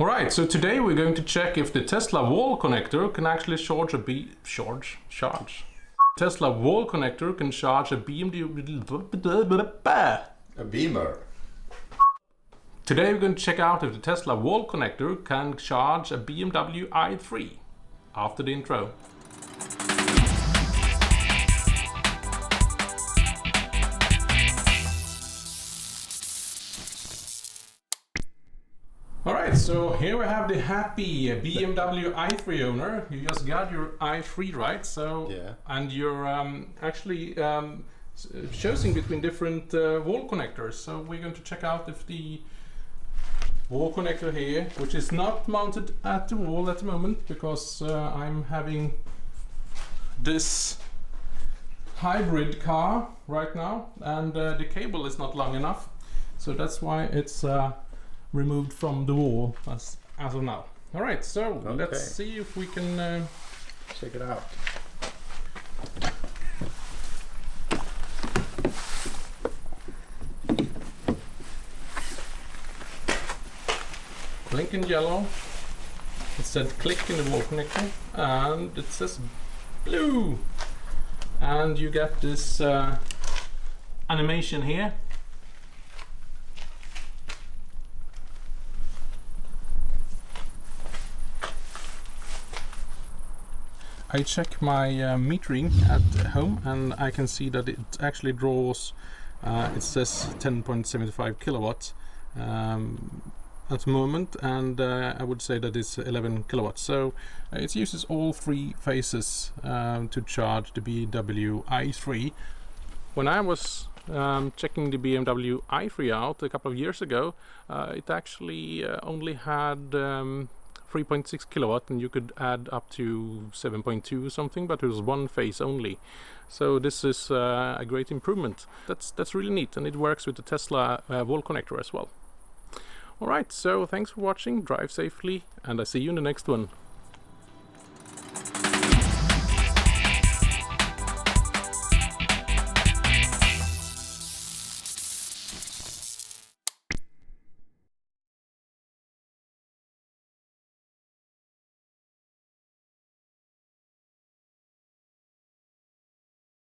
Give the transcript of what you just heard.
Alright, so today we're going to check if the Tesla wall connector can actually charge a Tesla wall connector can charge a BMW... A Beamer. Today we're going to check out if the Tesla wall connector can charge a BMW i3 after the intro. Alright, so here we have the happy BMW i3 owner. You just got your i3, right? So, yeah. And you're actually choosing between different wall connectors. So we're going to check out if the wall connector here, which is not mounted at the wall at the moment because I'm having this hybrid car right now, and the cable is not long enough. So that's why it's removed from the wall as of now. All right, so let's see if we can check it out. Blink in yellow. It said click in the wall connector, and it says blue. And you get this animation here. I check my metering at home, and I can see that it actually draws, it says 10.75 kilowatts at the moment, and I would say that it's 11 kilowatts. So it uses all three phases to charge the BMW i3. When I was checking the BMW i3 out a couple of years ago, it actually only had 3.6 kilowatt, and you could add up to 7.2 or something, but it was one phase only. So this is a great improvement. That's really neat, and it works with the Tesla wall connector as well. Alright, so thanks for watching, drive safely, and I see you in the next one.